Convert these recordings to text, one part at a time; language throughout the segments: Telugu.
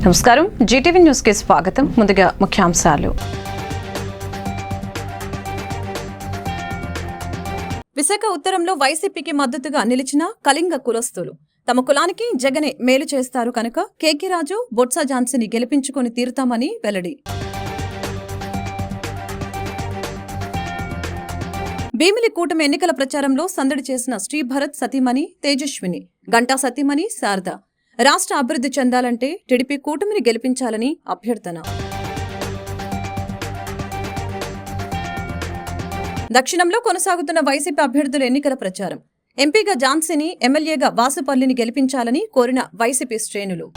నమస్కారం, జీటీవీ న్యూస్ కి స్వాగతం. ముందుగా ముఖ్యాంశాలు. విశాఖ ఉత్తరంలో వైసీపీకి మద్దతుగా నిలిచిన కళింగ కులస్తులు తమ కులానికి జగనే మేలు చేస్తారు కనుక కేకే రాజు, బొత్స ఝాన్సీని గెలిపించుకొని తీరుతామని వెల్లడి. భీమిలి కూటమి ఎన్నికల ప్రచారంలో సందడి చేసిన శ్రీభరత్ సతీమణి తేజస్విని, గంటా సతీమణి శారద రాష్ట్ర అభివృద్ధి చెందాలంటే టీడీపీ కూటమిని గెలిపించాలని అభ్యర్థన. దక్షిణంలో కొనసాగుతున్న వైసీపీ అభ్యర్థుల ఎన్నికల ప్రచారం. ఎంపీగా ఝాన్సీని, ఎమ్మెల్యేగా వాసుపల్లిని గెలిపించాలని కోరిన వైసీపీ శ్రేణులు.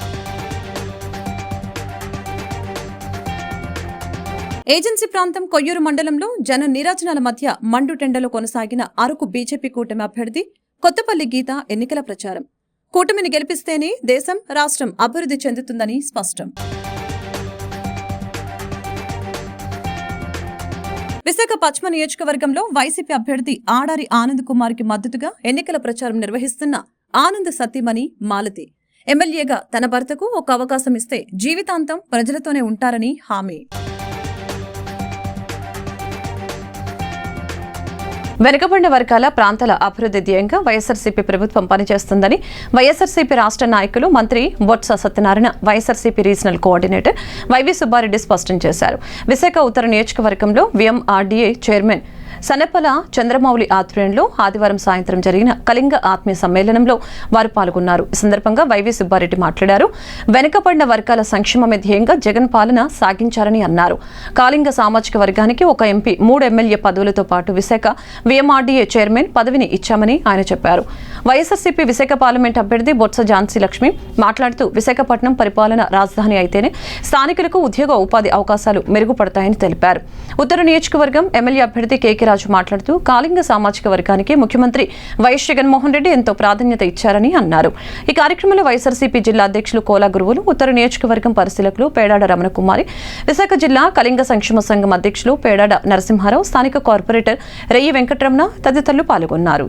ఏజెన్సీ ప్రాంతం కొయ్యూరు మండలంలో జన నీరాజనాల మధ్య మండుటెండలో కొనసాగిన అరకు బీజేపీ కూటమి అభ్యర్థి కొత్తపల్లి గీత ఎన్నికల ప్రచారం. కూటమిని గెలిపిస్తేనే దేశం, రాష్ట్రం అభివృద్ధి చెందుతుందని స్పష్టం. విశాఖ పశ్చిమ నియోజకవర్గంలో వైసీపీ అభ్యర్థి ఆడారి ఆనంద్ కుమార్కి మద్దతుగా ఎన్నికల ప్రచారం నిర్వహిస్తున్న ఆనంద్ సతీమణి మాలతి ఎమ్మెల్యేగా తన భర్తకు ఒక అవకాశం ఇస్తే జీవితాంతం ప్రజలతోనే ఉంటారని హామీ. వెనుకబడిన వర్గాల ప్రాంతాల అభివృద్ధి ధ్యేయంగా వైఎస్ఆర్సీపీ ప్రభుత్వం పనిచేస్తుందని వైఎస్ఆర్సీపీ రాష్ట్ర నాయకులు మంత్రి బొత్స సత్యనారాయణ, వైఎస్ఆర్సీపీ రీజనల్ కోఆర్డినేటర్ వైవి సుబ్బారెడ్డి స్పష్టం చేశారు. విశాఖ ఉత్తర నియోజకవర్గంలో విఎంఆర్డీఏ చైర్మన్ సనపల చంద్రమౌళి ఆధ్వర్యంలో ఆదివారం సాయంత్రం జరిగిన కళింగ ఆత్మీయ సమ్మేళనంలో వారు పాల్గొన్నారు. ఈ సందర్భంగా వైవి సుబ్బారెడ్డి మాట్లాడారు. వెనుకబడిన వర్గాల సంక్షేమమే ధ్యేయంగా జగన్ పాలన సాగించారని అన్నారు. కాళింగ సామాజిక వర్గానికి ఒక ఎంపీ, 3 ఎమ్మెల్యే పదవులతో పాటు విశాఖ విఎంఆర్డీఏ చైర్మన్ పదవిని ఇచ్చామని ఆయన చెప్పారు. వైఎస్ఆర్సీపీ విశాఖ పార్లమెంట్ అభ్యర్థి బొత్స ఝాన్సీ లక్ష్మి మాట్లాడుతూ విశాఖపట్నం పరిపాలన రాజధాని అయితేనే స్థానికులకు ఉద్యోగ ఉపాధి అవకాశాలు మెరుగుపడతాయని తెలిపారు. ఉత్తర నియోజకవర్గం ఎమ్మెల్యే అభ్యర్థి కేకే రాజు మాట్లాడుతూ కాళింగ సామాజిక వర్గానికి ముఖ్యమంత్రి వైఎస్ జగన్మోహన్ రెడ్డి ఎంతో ప్రాధాన్యత ఇచ్చారని అన్నారు. ఈ కార్యక్రమంలో వైఎస్ఆర్సీపీ జిల్లా అధ్యక్షులు కోలా గురువులు, ఉత్తర నియోజకవర్గం పరిశీలకులు పేడాడ రమణకుమారి, విశాఖ జిల్లా కళింగ సంక్షేమ సంఘం అధ్యక్షులు పేడాడ నరసింహారావు, స్థానిక కార్పొరేటర్ రెయ్యి వెంకటరమణ తదితరులు పాల్గొన్నారు.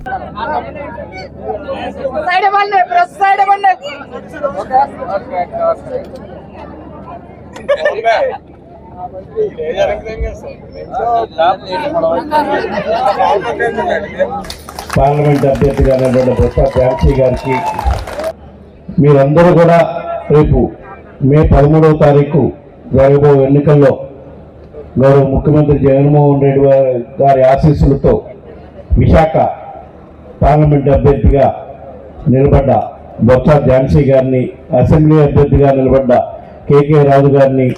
పార్లమెంట్ అభ్యర్థిగా బొత్స ఝాన్సీ గారికి మీరందరూ కూడా రేపు మే 13వ తారీఖు జరగబో ఎన్నికల్లో గౌరవ ముఖ్యమంత్రి జగన్మోహన్ రెడ్డి గారి ఆశీస్సులతో విశాఖ పార్లమెంట్ అభ్యర్థిగా నిలబడ్డ బొత్స ఝాన్సీ గారిని, అసెంబ్లీ అభ్యర్థిగా నిలబడ్డ కేకే రాజు గారిని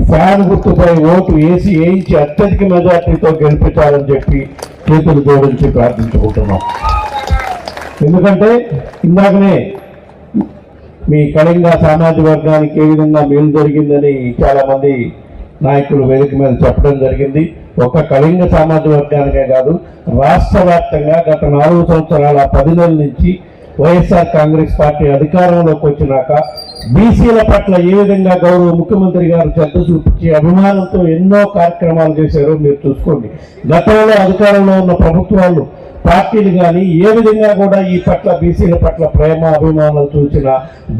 ఫ్యాన్ గుర్తుపై ఓటు వేయించి అత్యధిక మెజార్టీతో గెలిపించాలని చెప్పి చేతులు జోడించి ప్రార్థించుకుంటున్నాం. ఎందుకంటే ఇందాకనే మీ కళింగ సామాజిక వర్గానికి ఏ విధంగా మేలు జరిగిందని చాలా మంది నాయకులు వేదిక మీద చెప్పడం జరిగింది. ఒక కళింగ సామాజిక వర్గానికే కాదు, రాష్ట్ర వ్యాప్తంగా గత 4 సంవత్సరాల 10 నెలల నుంచి వైఎస్ఆర్ కాంగ్రెస్ పార్టీ అధికారంలోకి వచ్చినాక బీసీల పట్ల ఏ విధంగా గౌరవ ముఖ్యమంత్రి గారు శ్రద్ధ చూపించి అభిమానంతో ఎన్నో కార్యక్రమాలు చేశారో మీరు చూసుకోండి. గతంలో అధికారంలో ఉన్న ప్రభుత్వాలు, పార్టీలు కానీ ఏ విధంగా కూడా ఈ పట్ల బీసీల పట్ల ప్రేమ అభిమానాలు చూసిన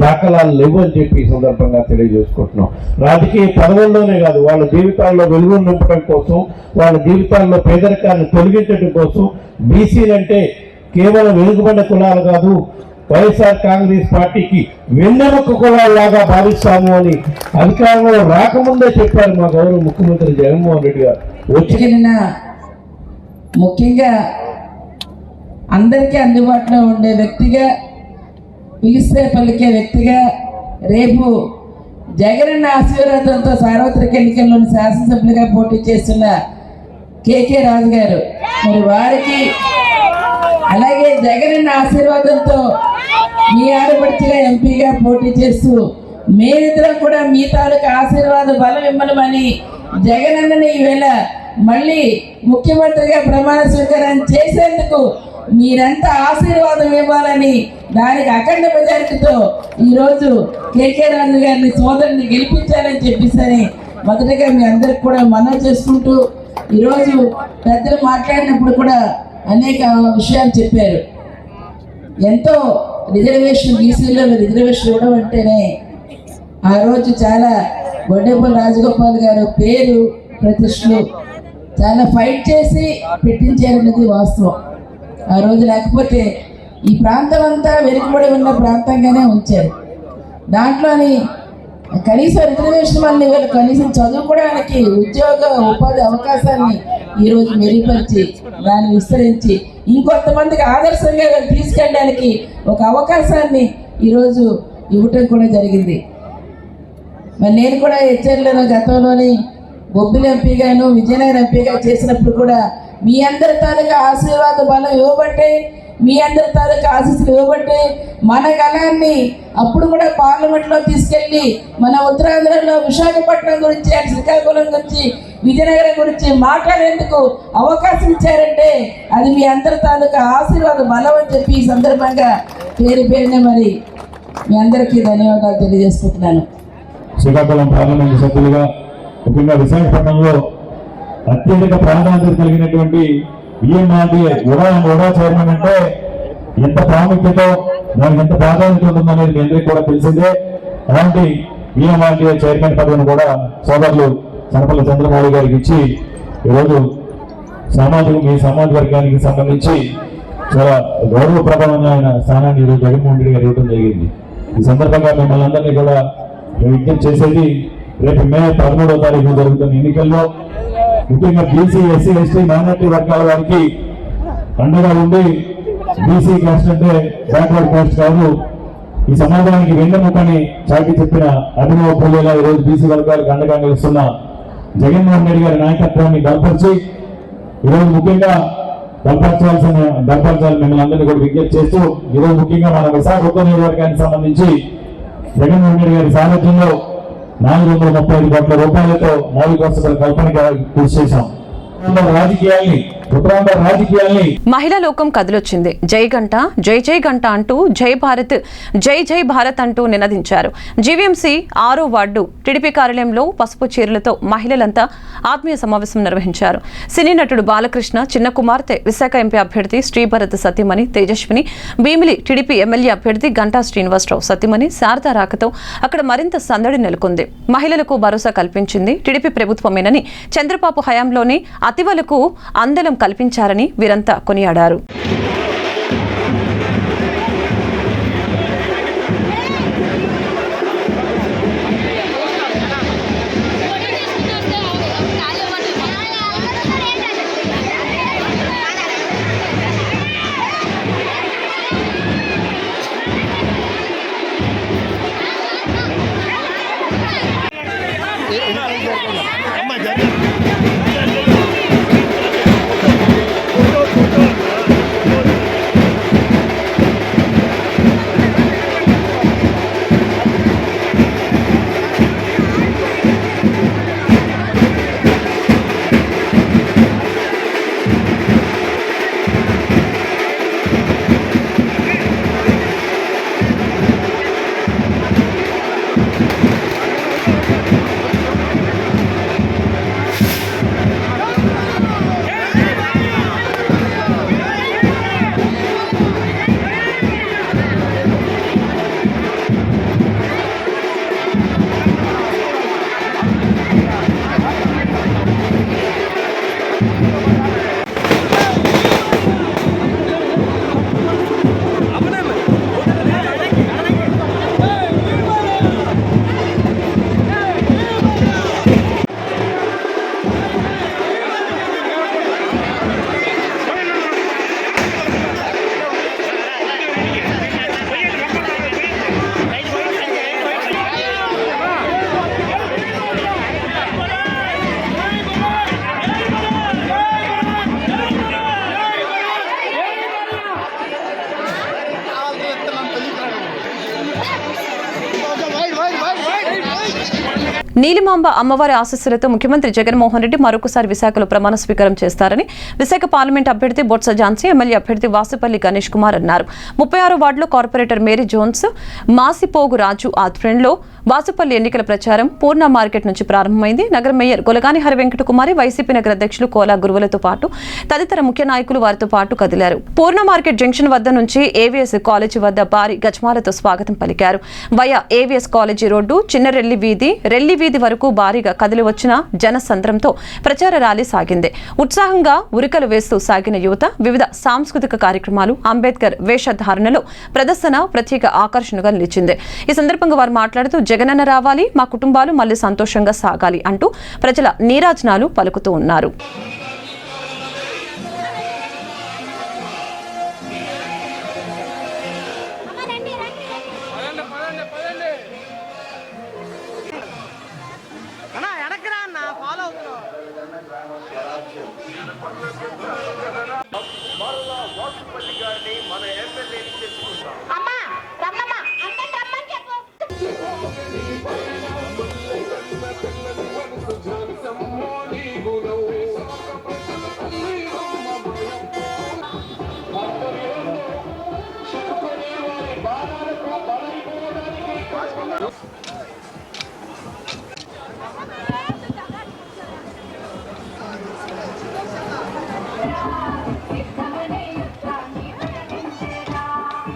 దాఖలాలు లేవు అని చెప్పి ఈ సందర్భంగా తెలియజేసుకుంటున్నాం. రాజకీయ పదవుల్లోనే కాదు, వాళ్ళ జీవితాల్లో వెలుగులు నింపడం కోసం, వాళ్ళ జీవితాల్లో పేదరికాన్ని తొలగించడం కోసం బీసీలంటే కేవలం వెనుకబడిన కులాలు కాదు, వైఎస్ఆర్ కాంగ్రెస్ పార్టీకి వెన్నెముక కులాల్లాగా భావిస్తాము అని అధికారంలో రాకముందే చెప్పారు మా గౌరవ ముఖ్యమంత్రి జగన్మోహన్ రెడ్డి గారు. వచ్చిన ముఖ్యంగా అందరికీ అందుబాటులో ఉండే వ్యక్తిగా, పిలిస్తే పలికే వ్యక్తిగా, రేపు జగనన్న ఆశీర్వాదంతో సార్వత్రిక ఎన్నికల్లోని శాసనసభ్యులుగా పోటీ చేస్తున్న కేకే రాజు గారు, మరి వారికి అలాగే జగనన్న ఆశీర్వాదంతో మీ ఆడపడిచిగా ఎంపీగా పోటీ చేస్తూ మేమిద్దరం కూడా మీ తాలూకా ఆశీర్వాద బలం ఇవ్వమని జగనన్నని ఈవేళ మళ్ళీ ముఖ్యమంత్రిగా ప్రమాణ స్వీకారం చేసేందుకు మీరంతా ఆశీర్వాదం ఇవ్వాలని దానికి అఖండ మెజారిటీతో ఈరోజు కేకే రాజు గారిని సోదరుని గెలిపించాలని చెప్పేసి మొదటగా మీ అందరికి కూడా మనవి చేసుకుంటూ, ఈరోజు పెద్దలు మాట్లాడినప్పుడు కూడా అనేక విషయాలు చెప్పారు. ఎంతో రిజర్వేషన్, బీసీలో రిజర్వేషన్ ఇవ్వడం అంటేనే ఆ రోజు చాలా గొడ్డేపల్లి రాజగోపాల్ గారు పేరు ప్రతిష్టలు చాలా ఫైట్ చేసి పెట్టించారనేది వాస్తవం. ఆ రోజు లేకపోతే ఈ ప్రాంతం అంతా వెనుకబడి ఉన్న ప్రాంతంగానే ఉంచారు. దాంట్లోని కనీసం రిజర్వేషన్ వల్ల వీళ్ళు కనీసం చదువుకోవడానికి ఉద్యోగ ఉపాధి అవకాశాన్ని ఈరోజు మెరుగుపరిచి దాన్ని విస్తరించి ఇంకొంతమందికి ఆదర్శంగా వీళ్ళు తీసుకెళ్ళడానికి ఒక అవకాశాన్ని ఈరోజు ఇవ్వటం కూడా జరిగింది. మరి నేను కూడా హెచ్చరిలో గతంలోని బొబ్బిలి ఎంపీగాను విజయనగరం ఎంపీగా చేసినప్పుడు కూడా మీ అందరి తాలూకా ఆశీర్వాద బలం ఇవ్వబట్టే, మీ అందరి తాలూకా ఆశీస్సులు ఇవ్వబట్టే మన గలాన్ని అప్పుడు కూడా పార్లమెంట్లో తీసుకెళ్ళి మన ఉత్తరాంధ్రలో విశాఖపట్నం గురించి శ్రీకాకుళం గురించి విజయనగరం గురించి మాట్లాడేందుకు అవకాశం ఇచ్చారంటే అది మీ అందరి తాలూకా ఆశీర్వాద బలం అని చెప్పి ఈ సందర్భంగా పేరునే మరి మీ అందరికీ ధన్యవాదాలు తెలియజేసుకుంటున్నాను. శ్రీకాకుళం పార్లమెంటు సభ్యులుగా ముఖ్యంగా విశాఖపట్నంలో అత్యధిక ప్రాధాన్యత కలిగినటువంటి ఈఎంఆర్డీఏ ఉడా చైర్మన్ అంటే ఎంత ప్రాముఖ్యత, దానికి ఎంత ప్రాధాన్యత ఉంటుందనేది మీ అందరికీ కూడా తెలిసిందే. అలాంటి ఈఎంఆర్డీఏ చైర్మన్ పదవిని కూడా సోదరులు సనపల్లి చంద్రబాబు గారికి ఇచ్చి ఈరోజు మీ సమాజ వర్గానికి సంబంధించి చాలా గౌరవప్రదమైన స్థానాన్ని ఈరోజు జగన్మోహన్ రెడ్డి గారు ఇవ్వడం జరిగింది. ఈ సందర్భంగా మిమ్మల్ని అందరినీ కూడా విజ్ఞప్తి చేసేది, రేపు మే 13వ తారీఖు జరుగుతున్న ఎన్నికల్లో ముఖ్యంగా బీసీ, ఎస్సీ, ఎస్టీ, మైనారిటీ వర్గాల వారికి అండగా ఉండి, బీసీ కాస్ట్ అంటే బ్యాక్వర్డ్ కాస్ట్ కాదు, ఈ సమాజానికి వెన్నెముకని చాటి చెప్పిన అభినవ పుల్లేలా ఈరోజు బీసీ వర్గాలకు అండగా నిలుస్తున్న జగన్మోహన్ రెడ్డి గారి నాయకత్వాన్ని బలపరిచి ఈరోజు ముఖ్యంగా బలపరచాలని మిమ్మల్ని అందరినీ కూడా విజ్ఞప్తి చేస్తూ, ఈరోజు ముఖ్యంగా మన విశాఖ ఉప నియోజకవర్గానికి సంబంధించి జగన్మోహన్ రెడ్డి గారి సారథ్యంలో 435 కోట్ల రూపాయలతో మౌలిక వసతుల కల్పనగా కృషి చేశాం. రాజకీయాల్ని మహిళా లోకం కదిలొచ్చింది. జై గంట, జై జై గంట అంటూ జై భారత్, జై జై భారత్ అంటూ నినదించారు. జీవీఎంసీ 6వ వార్డు టీడీపీ కార్యాలయంలో పసుపు చీరలతో మహిళలంతా ఆత్మీయ సమావేశం నిర్వహించారు. సినీ నటుడు బాలకృష్ణ చిన్న కుమార్తె విశాఖ ఎంపీ అభ్యర్థి శ్రీభరత్ సతీమణి తేజస్విని, భీమిలి టీడీపీ ఎమ్మెల్యే అభ్యర్థి గంటా శ్రీనివాసరావు సతీమణి శారద రాకతో అక్కడ మరింత సందడి నెలకొంది. మహిళలకు భరోసా కల్పించింది టీడీపీ ప్రభుత్వమేనని, చంద్రబాబు హయాంలోని అతివలకు అందలం కల్పించారని వీరంతా కొనియాడారు. నీలిమాంబ అమ్మవారి ఆశీస్సులతో ముఖ్యమంత్రి జగన్మోహన్ రెడ్డి మరొకసారి విశాఖలో ప్రమాణ స్వీకారం చేస్తారని విశాఖ పార్లమెంట్ అభ్యర్థి బొత్స ఝాన్సీ, ఎమ్మెల్యే అభ్యర్థి వాసుపల్లి గణేష్ కుమార్ అన్నారు. 36వ వార్డులో కార్పొరేటర్ మేరీ జోన్స్, మాసిపోగు రాజు ఆధ్వర్యంలో వాసుపల్లి ఎన్నికల ప్రచారం పూర్ణ మార్కెట్ నుంచి ప్రారంభమైంది. నగర మేయర్ గొలగాని హరివెంకట కుమారి, వైసీపీ నగర అధ్యక్షులు కోలా గురువులతో పాటు తదితర ముఖ్య నాయకులు వారితో పాటు కదిలారు. పూర్ణ మార్కెట్ జంక్షన్ వద్ద నుంచి ఏవీఎస్ కాలేజీ వద్ద భారీ గజమాలతో స్వాగతం పలికారు. వయా ఏవీఎస్ కాలేజీ రోడ్డు, చిన్న రెల్లి వీధి వరకు భారీగా కదిలి వచ్చిన జనసంద్రంతో ప్రచార ర్యాలీ సాగింది. ఉత్సాహంగా ఉరికలు వేస్తూ సాగిన యువత వివిధ సాంస్కృతిక కార్యక్రమాలు, అంబేద్కర్ వేషధారణలో ప్రదర్శన ప్రత్యేక ఆకర్షణగా నిలిచింది. ఈ సందర్భంగా వారు మాట్లాడుతూ జగనన్న రావాలి, మా కుటుంబాలు మళ్లీ సంతోషంగా సాగాలి అంటూ ప్రజల నీరాజనాలు పలుకుతూ ఉన్నారు.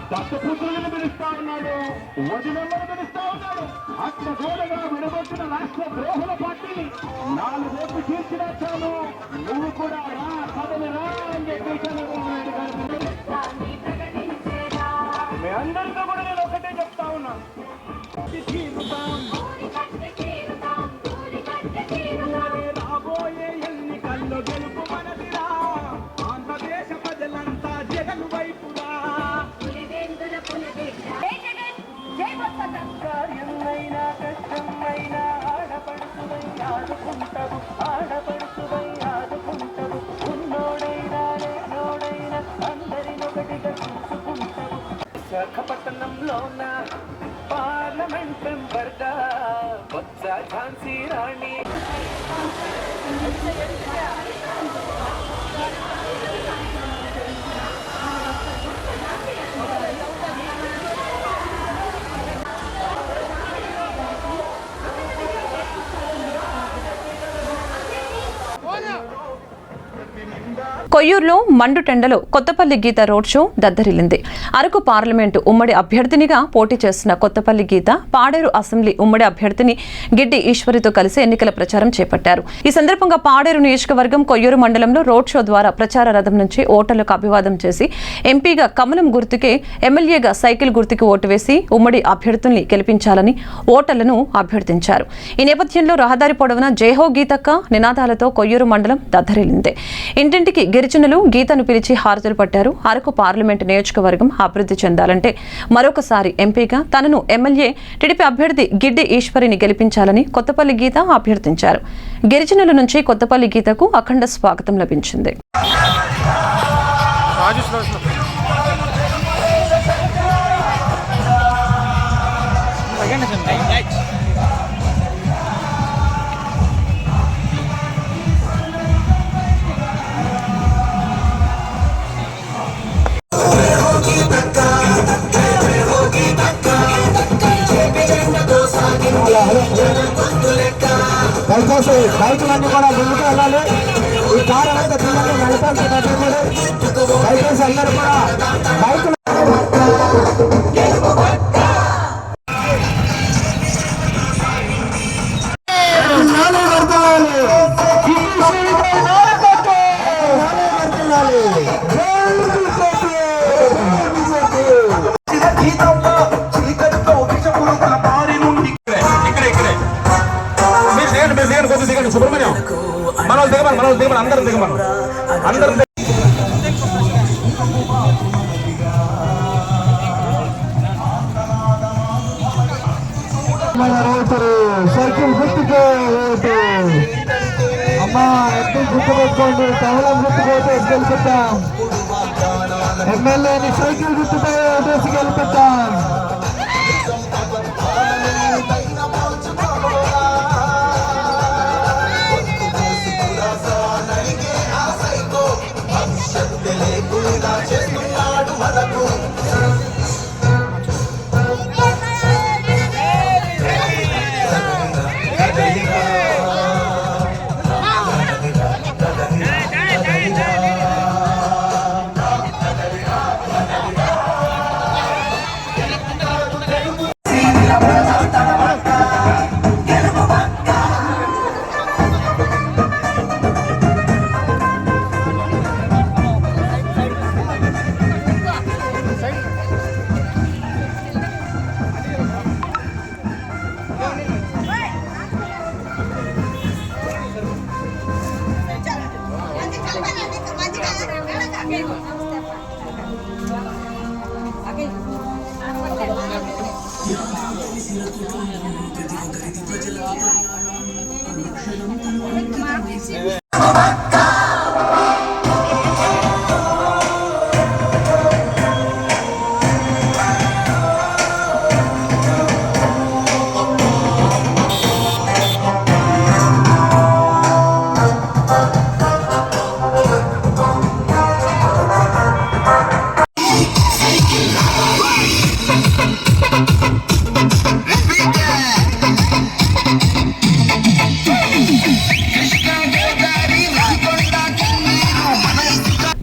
దత్తపుత్రులను పిలుస్తా ఉన్నాడు, వదినమ్మను పిలుస్తా ఉన్నాడు. అట్ల గోడగా విడబొట్టిన రాష్ట్ర ద్రోహుల పార్టీని 4 ఓట్లు తీర్చినా చాలు, నువ్వు కూడా రా, కథలు రా అని చెప్పి చంద్రబాబు నాయుడు గారు మీ అందరితో కూడా నేను ఒకటే చెప్తా ఉన్నాను. రాబోయే ఎన్నికల్లో గెలుపు మనదిరా, ఆంధ్రదేశ ప్రజలంతా జగన్ వైపురా. కార్యమైనా కష్టమైనా ఆడపడుతువై ఆడుకుంటావు, ఆడపడుతువై ఆడుకుంటావు. ఉన్నోడైనా లేనోడైనా అందరినొకటిగా చూసుకుంటావు. విశాఖపట్నంలోన పార్లమెంట్ మెంబర్గా బొత్స ఝాన్సీ రాణి. కొయ్యూరులో మండుటెండలో కొత్తపల్లి గీత రోడ్ షో దద్దరిల్లింది. అరకు పార్లమెంటు ఉమ్మడి అభ్యర్థినిగా పోటీ చేస్తున్న కొత్తపల్లి గీత పాడేరు అసెంబ్లీ ఉమ్మడి అభ్యర్థిని గిడ్డి ఈశ్వరితో కలిసి ఎన్నికల ప్రచారం చేపట్టారు. ఈ సందర్భంగా పాడేరు నియోజకవర్గం కొయ్యూరు మండలంలో రోడ్ షో ద్వారా ప్రచార రథం నుంచి ఓటర్లకు అభివాదం చేసి ఎంపీగా కమలం గుర్తుకే, ఎమ్మెల్యేగా సైకిల్ గుర్తుకి ఓటు వేసి ఉమ్మడి అభ్యర్థుల్ని గెలిపించాలని ఓటర్లను అభ్యర్థించారు. ఈ నేపథ్యంలో రహదారి పొడవున జయహో గీతక్క నినాదాలతో కొయ్యూరు మండలం దద్దరిల్లింది. ఇంటింటికి గిరిజనులు గీతను పిలిచి హారతులు పట్టారు. అరకు పార్లమెంటు నియోజకవర్గం అభివృద్ధి చెందాలంటే మరొకసారి ఎంపీగా తనను ఎమ్మెల్యే టీడీపీ అభ్యర్థి గిడ్డి ఈశ్వరిని గెలిపించాలని కొత్తపల్లి గీత అభ్యర్థించారు. గిరిజనుల నుంచి కొత్తపల్లి గీతకు అఖండ స్వాగతం లభించింది. దయచేసి బైకులన్నీ కూడా ముందుకు వెళ్ళాలి. ఈ కారు అనేది పిల్లల్ని నడపాల్సి దయచేసి అందరూ కూడా బైకులు సుబ్రహ్మణ్యం మనోళ్ళు దిగమని అందరూ దిగమను అందరూ సైకిల్ గుర్తుకే అమ్మా ఎంపీ గుర్తుపెట్టుకోండి, కమలం గుర్తుకోతే గెలిపిద్దాం, ఎమ్మెల్యేని సైకిల్ గుర్తుపై ఓటేసి గెలిపిద్దాం.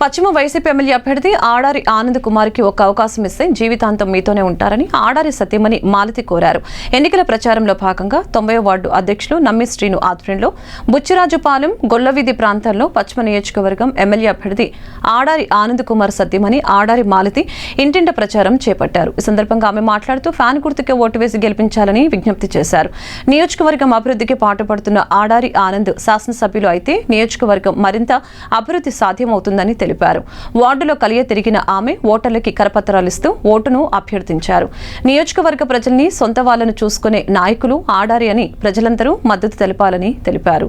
పశ్చిమ వైసీపీ ఎమ్మెల్యే అభ్యర్థి ఆడారి ఆనంద్ కుమార్కి ఒక అవకాశం ఇస్తే జీవితాంతం మీతోనే ఉంటారని ఆడారి సతీమణి మాలతి కోరారు. ఎన్నికల ప్రచారంలో భాగంగా 90వ వార్డు అధ్యక్షులు నమ్మి శ్రీను ఆధ్వర్యంలో బుచ్చిరాజుపాలెం గొల్లవీధి ప్రాంతాల్లో పశ్చిమ నియోజకవర్గం ఎమ్మెల్యే అభ్యర్థి ఆడారి ఆనంద్ కుమార్ సతీమణి ఆడారి మాలతి ఇంటింట ప్రచారం చేపట్టారు. ఈ సందర్భంగా ఆమె మాట్లాడుతూ ఫ్యాన్ గుర్తుకే ఓటు వేసి గెలిపించాలని విజ్ఞప్తి చేశారు. నియోజకవర్గం అభివృద్ధికి పాటుపడుతున్న ఆడారి ఆనంద్ శాసనసభ్యులు అయితే నియోజకవర్గం మరింత అభివృద్ధి సాధ్యమవుతుందని తెలిపారు. వార్డులో కలియ తిరిగిన ఆమె ఓటర్లకి కరపత్రాలిస్తూ ఓటును అభ్యర్థించారు. నియోజకవర్గ ప్రజల్ని సొంత వాళ్లను చూసుకునే నాయకులు ఆడారి అని ప్రజలందరూ మద్దతు తెలపాలని తెలిపారు.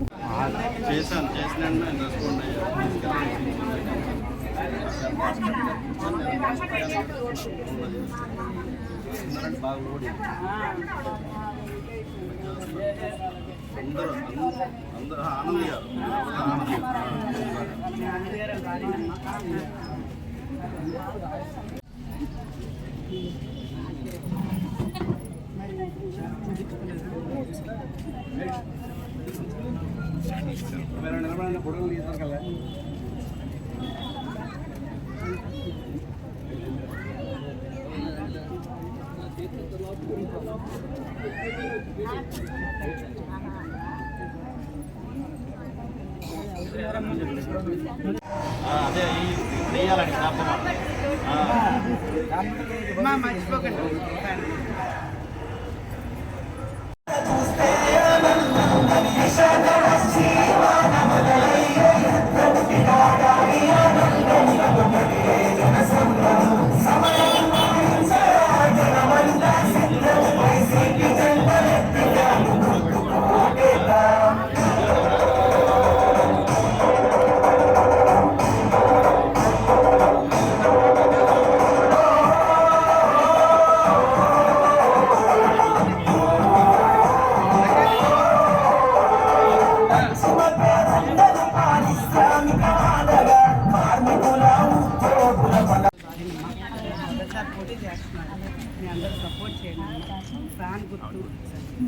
ఫ్యాన్ గుర్తు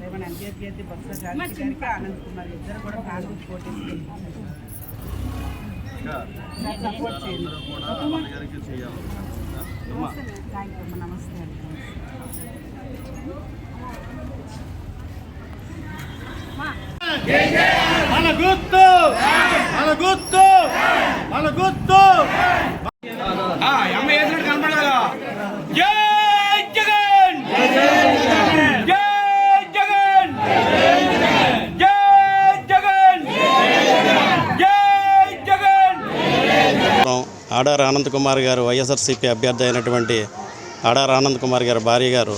ఏమైనా అభ్యర్థి బొత్స గారికి ఆనంద్ కుమార్ ఇద్దరు కూడా ఫ్యాన్ గుర్తు పోటీ సపోర్ట్ చేయండి. Thank you. నమస్తే అండి. మన గుర్తు మన గుర్తు మన గుర్తు అమ్మ వేసినట్టు కనపడదా? జై జగన్ జై జగన్ జై జగన్ జై జగన్. ఆడారి ఆనంద్ కుమార్ గారు వైఎస్ఆర్సీపీ అభ్యర్థి అయినటువంటి ఆడారి ఆనంద్ కుమార్ గారి భార్య గారు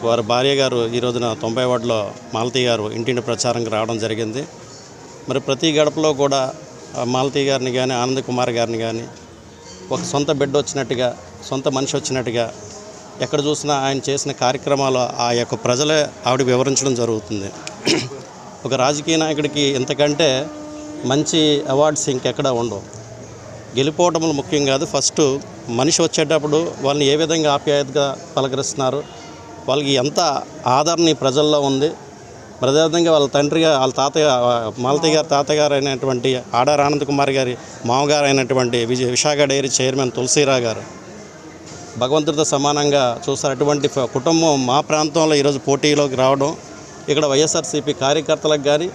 వారి భార్య గారు ఈ రోజున 90 వార్డులో మాలతి గారు ఇంటింటి ప్రచారంకి రావడం జరిగింది. మరి ప్రతి గడపలో కూడా మాలతి గారిని కానీ ఆనంద్ కుమార్ గారిని కానీ ఒక సొంత బిడ్డ వచ్చినట్టుగా సొంత మనిషి వచ్చినట్టుగా ఎక్కడ చూసినా ఆయన చేసిన కార్యక్రమాలు ఆ యొక్క ప్రజలే ఆవిడకి వివరించడం జరుగుతుంది. ఒక రాజకీయ నాయకుడికి ఇంతకంటే మంచి అవార్డ్స్ ఇంకెక్కడ ఉండవు. గెలిపోవటములు ముఖ్యం కాదు, ఫస్ట్ మనిషి వచ్చేటప్పుడు వాళ్ళని ఏ విధంగా ఆప్యాయతగా పలకరిస్తున్నారు, వాళ్ళకి ఎంత ఆదరణ ఈ ప్రజల్లో ఉంది. అదేవిధంగా వాళ్ళ తండ్రిగా వాళ్ళ తాతయ్య మాలతి గారి తాతగారు అయినటువంటి ఆడారి ఆనంద్ కుమార్ గారి మామగారు అయినటువంటి విశాఖ డైరీ చైర్మన్ తులసీరావు గారు భగవంతుడితో సమానంగా చూస్తారు. అటువంటి కుటుంబం మా ప్రాంతంలో ఈరోజు పోటీలోకి రావడం ఇక్కడ వైఎస్ఆర్సీపీ కార్యకర్తలకు కానీ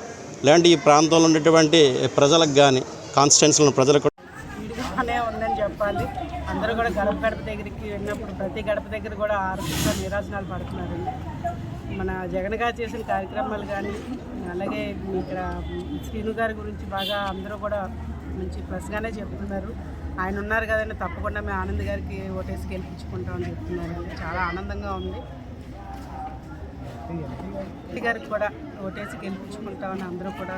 ఇలాంటి ఈ ప్రాంతంలో ఉండేటువంటి ప్రజలకు కానీ కాన్స్టిట్యున్సీలో ప్రజలకు అనే ఉందని చెప్పాలి. అందరూ కూడా గడప దగ్గరికి వెళ్ళినప్పుడు ప్రతి గడప దగ్గర కూడా ఆర్థిక నిరాశనాలు పడుతున్నారండి. మన జగన్ గారు చేసిన కార్యక్రమాలు కానీ అలాగే ఇక్కడ శ్రీను గారి గురించి బాగా అందరూ కూడా మంచి ప్లస్గానే చెప్తున్నారు. ఆయన ఉన్నారు కదండి, తప్పకుండా మేము ఆనంద్ గారికి ఓటేసి గెలిపించుకుంటామని చెప్తున్నారండి. చాలా ఆనందంగా ఉంది. గారికి కూడా ఓటేసి గెలిపించుకుంటామని అందరూ కూడా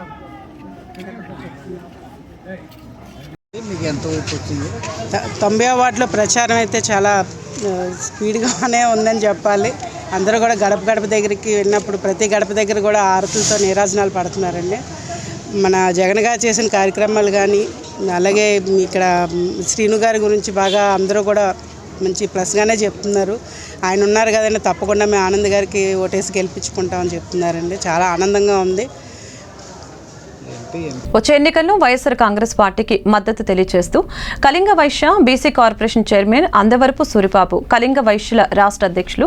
చెప్తున్నారు. 90వ వార్డులో ప్రచారం అయితే చాలా స్పీడ్గానే ఉందని చెప్పాలి. అందరూ కూడా గడప గడప దగ్గరికి వెళ్ళినప్పుడు ప్రతి గడప దగ్గర కూడా ఆరతులతో నీరాజనాలు పడుతున్నారండి. మన జగన్ గారు చేసిన కార్యక్రమాలు కానీ, అలాగే ఇక్కడ శ్రీను గారి గురించి బాగా అందరూ కూడా మంచి ప్లస్గానే చెప్తున్నారు. ఆయన ఉన్నారు కదండి, తప్పకుండా మేము ఆనంద్ గారికి ఓటేసి గెలిపించుకుంటామని చెప్తున్నారండి. చాలా ఆనందంగా ఉంది. వచ్చే ఎన్నికల్లో వైఎస్ఆర్ కాంగ్రెస్ పార్టీకి మద్దతు తెలియజేస్తూ Kalinga Vysya BC corporation chairman Andavarapu Suribabu, Kalinga వైశ్యుల రాష్ట్ర అధ్యక్షులు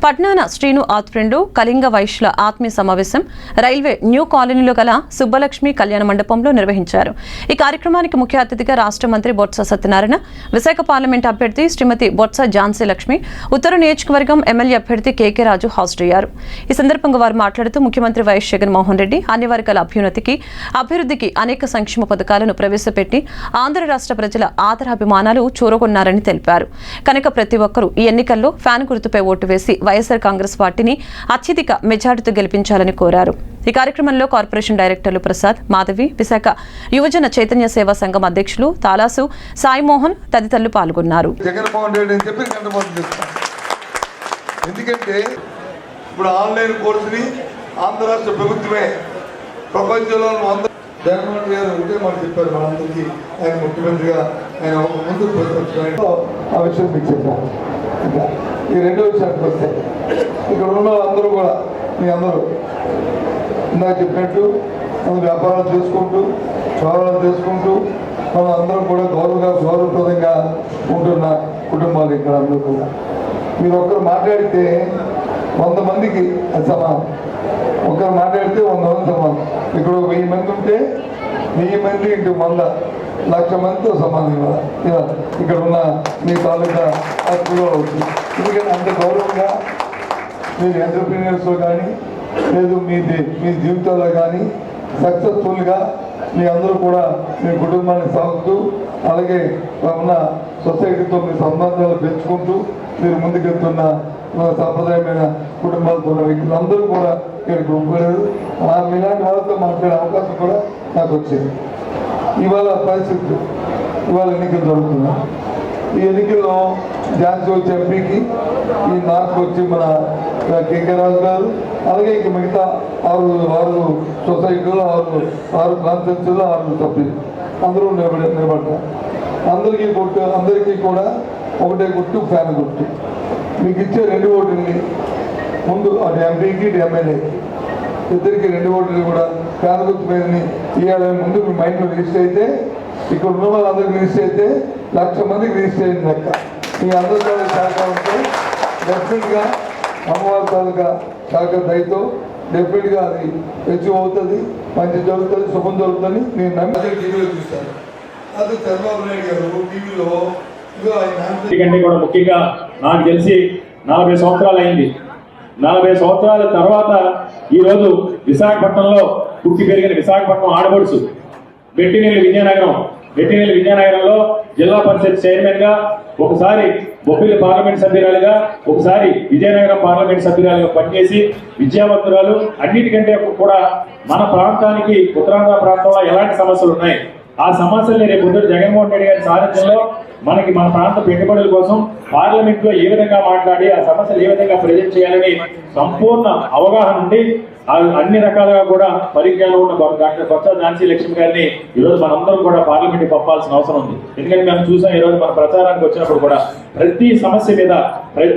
పట్నాన శ్రీను ఆధ్వర్యంలో కళింగ వైశ్యుల ఆత్మీయ సమావేశం రైల్వే న్యూ కాలనీలో గల సుబ్బలక్ష్మి కళ్యాణ మండపంలో నిర్వహించారు. ఈ కార్యక్రమానికి ముఖ్య అతిథిగా రాష్ట్ర మంత్రి బొత్స సత్యనారాయణ, విశాఖ పార్లమెంట్ అభ్యర్థి శ్రీమతి బొత్స ఝాన్సీ లక్ష్మి, ఉత్తర నియోజకవర్గం ఎమ్మెల్యే అభ్యర్థి కేకే రాజు హాజరయ్యారు. ఈ సందర్భంగా వారు మాట్లాడుతూ ముఖ్యమంత్రి వైఎస్ జగన్మోహన్ రెడ్డి అన్ని వర్గాల అభివృద్ధికి అనేక సంక్షేమ పథకాలను ప్రవేశపెట్టి ఆంధ్ర రాష్ట్ర ప్రజల ఆదరాభిమానాలు చూరగొన్నారని తెలిపారు. కనుక ప్రతి ఒక్కరూ ఈ ఎన్నికల్లో ఫ్యాన్ గుర్తుపై ఓటు వేసి వైఎస్ఆర్ కాంగ్రెస్ పార్టీని అత్యధిక మెజార్టీతో గెలిపించాలని కోరారు. ఈ కార్యక్రమంలో కార్పొరేషన్ డైరెక్టర్లు ప్రసాద్, మాధవి, విశాఖ యువజన చైతన్య సేవా సంఘం అధ్యక్షులు తాలాసు సాయిమోహన్ తదితరులు పాల్గొన్నారు. ఎందుకంటే ఇప్పుడు ఆన్లైన్ కోర్సుని ఆంధ్ర రాష్ట్ర ప్రభుత్వమే ప్రపంచంలో జగన్మోహన్ గారు ఉంటే మనకు చెప్పారు. మనందరికీ ఆయన ముఖ్యమంత్రిగా ఆయన ఒక ముందు ఆ విషయం మీకు చెప్పారు. ఇంకా ఈ రెండో విషయానికి వస్తే ఇక్కడ ఉన్న అందరూ కూడా మీ అందరూ ఇందాక చెప్పినట్టు మనం వ్యాపారాలు చేసుకుంటూ వ్యవహారాలు చేసుకుంటూ మనం అందరం కూడా గౌరవప్రదంగా ఉంటున్న కుటుంబాలు ఇక్కడ అందరూ కూడా. మీరు ఒక్కరు మాట్లాడితే 100 మందికి అది సమానం. ఒకరు మాట్లాడితే 100 మంది సమానం. ఇక్కడ 1000 మంది ఉంటే 1000 మంది ఇంటి 100,00,000 మందితో సమానం ఇవ్వాలి. ఇక్కడ ఉన్న మీ తాలూకా అర్థంలో అవుతుంది. ఎందుకంటే అంత గౌరవంగా మీరు ఎంటర్ప్రీనియర్స్లో కానీ లేదు మీ జీవితాల్లో కానీ సక్సెస్ఫుల్గా మీ అందరూ కూడా మీ కుటుంబాన్ని సాగుతూ అలాగే ఉన్న సొసైటీతో మీ సంబంధాలు పెంచుకుంటూ మీరు ముందుకెళ్తున్న సాంప్రదాయమైన కుటుంబాలతో ఉన్న వ్యక్తులందరూ కూడా ఇక్కడికి ఒప్పుకోలేదు. మీలాంటి వాళ్ళతో మాట్లాడే అవకాశం కూడా నాకు వచ్చింది. ఇవాళ పరిస్థితులు ఇవాళ ఎన్నికలు జరుగుతున్నాయి. ఈ ఎన్నికల్లో ఝాన్సీ వచ్చి ఎంపీకి, ఈ నార్త్ వచ్చి మన కేకే రాజు గారు, అలాగే ఇంక మిగతా 6 సొసైటీలో 6 కాన్స్టిట్యూన్సీలో 6 సభ్యులు అందరూ నిలబడతారు. అందరికీ కూడా ఒకటే గుర్తు, ఫ్యాన్ గుర్తు. మీకు ఇచ్చే 2 ఓటుని ముందు అటు ఎంపీకి ఇటు ఎమ్మెల్యేకి ఇద్దరికి 2 ఓటుని కూడా ఫ్యాన్ గుర్తు మీదని ఇవ్వాలని ముందు మీ మైండ్లో రిజిస్టర్ అయితే, ఇక్కడ ఉన్న వాళ్ళందరికీ రిజిస్టర్ అయితే 1,00,000 మందికి రిజిస్టర్ అయింది లెక్క. మీ అందరి తాలూకా సహకారంతో డెఫినెట్గా అమ్మవారి తాలూకా సహకార దయతో డెఫినెట్గా అది హెచ్చు అవుతుంది, మంచి జరుగుతుంది, శుభం జరుగుతుంది నేను నమ్మి టీవీలో చూస్తాను. అది చంద్రబాబు నాయుడు గారు టీవీలో ఎందుకంటే కూడా ముఖ్యంగా నాకు తెలిసి 40 సంవత్సరాలు అయింది. 40 సంవత్సరాల తర్వాత ఈరోజు విశాఖపట్నంలో పుట్టి పెరిగిన విశాఖపట్నం ఆడపడుచు బెట్టినేని విజయనగరంలో జిల్లా పరిషత్ చైర్మన్ గా, ఒకసారి బొబ్బిలి పార్లమెంట్ సభ్యురాలుగా, ఒకసారి విజయనగరం పార్లమెంట్ సభ్యురాలుగా పనిచేసి విద్యావంతురాలు. అన్నిటికంటే కూడా మన ప్రాంతానికి ఉత్తరాంధ్ర ప్రాంతంలో ఎలాంటి సమస్యలు ఉన్నాయి, ఆ సమస్యల్ని రేపు జగన్మోహన్ రెడ్డి గారి సారథ్యంలో మనకి మన ప్రాంత పెట్టుబడుల కోసం పార్లమెంట్ లో ఏ విధంగా మాట్లాడి ఆ సమస్యలు ఏ విధంగా ప్రజెంట్ చేయాలని సంపూర్ణ అవగాహన ఉండి అన్ని రకాలుగా కూడా పరిజ్ఞానం ఉన్న డాక్టర్ బొత్స ఝాన్సీ లక్ష్మి గారిని ఈరోజు మనందరం కూడా పార్లమెంట్ పంపాల్సిన అవసరం ఉంది. ఎందుకంటే మేము చూసాం ఈరోజు మన ప్రచారానికి వచ్చినప్పుడు కూడా ప్రతి సమస్య మీద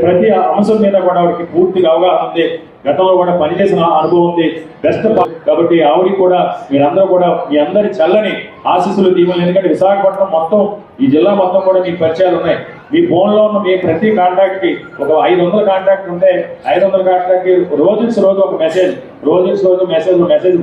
ప్రతి అంశం మీద కూడా ఆవిడకి పూర్తిగా అవగాహన ఉంది. గతంలో కూడా పనిచేసిన అనుభవం ఉంది, బెస్ట్. కాబట్టి ఆవిడికి కూడా మీరందరూ కూడా మీ అందరి చల్లని ఆశీస్సులు దీవులు. ఎందుకంటే విశాఖపట్నం మొత్తం ఈ జిల్లా మొత్తం కూడా మీకు పరిచయాలు ఉన్నాయి. మీ ఫోన్లో ఉన్న మీ ప్రతి కాంటాక్ట్ కి ఒక 500 కాంటాక్ట్ ఉంటే 500 కాంటాక్ట్ కి రోజు ఒక మెసేజ్, మెసేజ్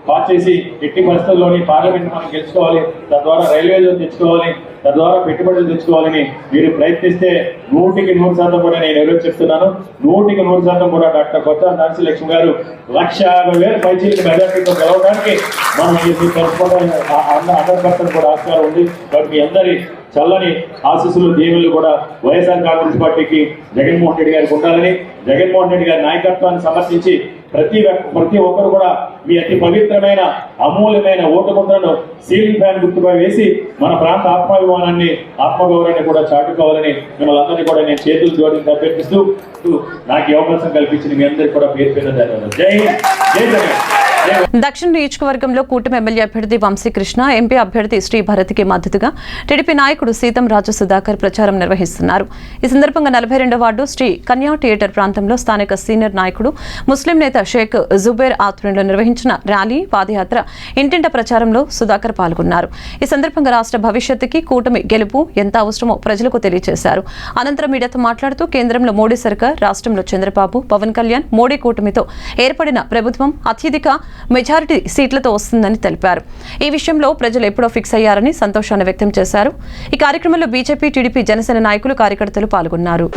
పాస్ చేసి ఎట్టి పరిస్థితుల్లోని పార్లమెంట్ మనం గెలుచుకోవాలి, తద్వారా రైల్వే జోన్ తెచ్చుకోవాలి, తద్వారా పెట్టుబడులు తెచ్చుకోవాలని మీరు ప్రయత్నిస్తే 100% కూడా నేను ఎవరో చెప్తున్నాను, 100% కూడా డాక్టర్ కొత్త ఝాన్సీ లక్ష్మి గారు 1,50,000 పైచీలకు మెజార్టీతో గెలవడానికి మనం కలుసుకోవడానికి 100% కూడా ఆస్కారం ఉంది. కాబట్టి మీ అందరి చల్లని ఆశీస్సులు దీవెనలు కూడా వైఎస్ఆర్ కాంగ్రెస్ పార్టీకి జగన్మోహన్ రెడ్డి గారికి ఉండాలని, జగన్మోహన్ రెడ్డి గారి నాయకత్వాన్ని సమర్థించి ప్రతి ఒక్కరు కూడా మీ అతి పవిత్రమైన అమూల్యమైన ఓటు ముద్రను సీలింగ్ ఫ్యాన్ గుర్తుపై వేసి మన ప్రాంత ఆత్మాభిమానాన్ని ఆత్మగౌరవాన్ని కూడా చాటుకోవాలని మిమ్మల్ని అందరినీ కూడా నేను చేతులు జోడించి అభ్యర్థిస్తూ నాకు ఈ అవకాశం కల్పించిన మీ అందరికీ కూడా పేరు పేరున ధన్యవాదాలు. జై హింద్, జై జగన్. దక్షిణ నియోజకవర్గంలో కూటమి ఎమ్మెల్యే అభ్యర్థి వంశీకృష్ణ, ఎంపీ అభ్యర్థి శ్రీభరత్కి మద్దతుగా టీడీపీ నాయకుడు సీతం రాజు సుధాకర్ ప్రచారం నిర్వహిస్తున్నారు. ఈ సందర్భంగా 42వ వార్డు శ్రీ కన్యా థియేటర్ ప్రాంతంలో స్థానిక సీనియర్ నాయకుడు ముస్లిం నేత షేక్ జుబేర్ ఆధ్వర్యంలో నిర్వహించిన ర్యాలీ, పాదయాత్ర, ఇంటింట ప్రచారంలో సుధాకర్ పాల్గొన్నారు. ఈ సందర్భంగా రాష్ట్ర భవిష్యత్తుకి కూటమి గెలుపు ఎంత అవసరమో ప్రజలకు తెలియజేశారు. అనంతరం మీడియాతో మాట్లాడుతూ కేంద్రంలో మోడీ సర్కార్, రాష్ట్రంలో చంద్రబాబు, పవన్ కళ్యాణ్, మోడీ కూటమితో ఏర్పడిన ప్రభుత్వం అత్యధిక మెజారిటీ సీట్లతో వస్తుందని తెలిపారు. ఈ విషయంలో ప్రజలు ఎప్పుడో ఫిక్స్ అయ్యారని సంతోషాన్ని వ్యక్తం చేశారు. ఈ కార్యక్రమంలో బీజేపీ, టీడీపీ, జనసేన నాయకులు, కార్యకర్తలు పాల్గొన్నారు.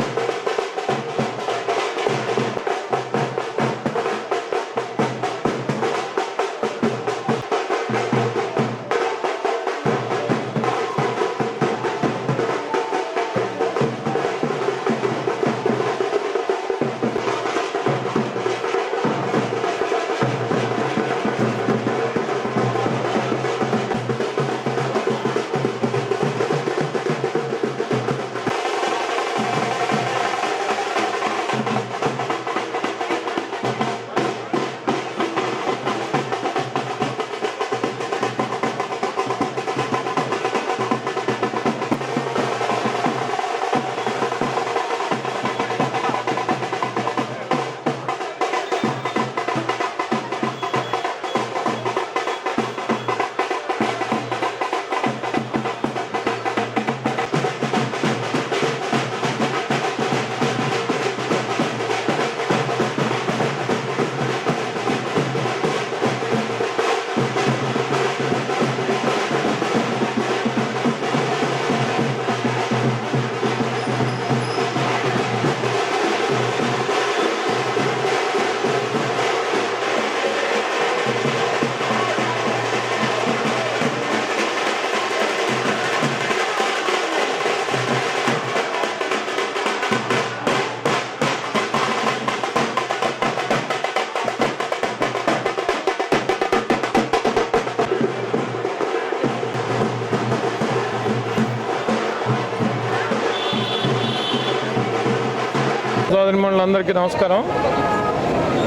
సోదరిమణులందరికీ నమస్కారం.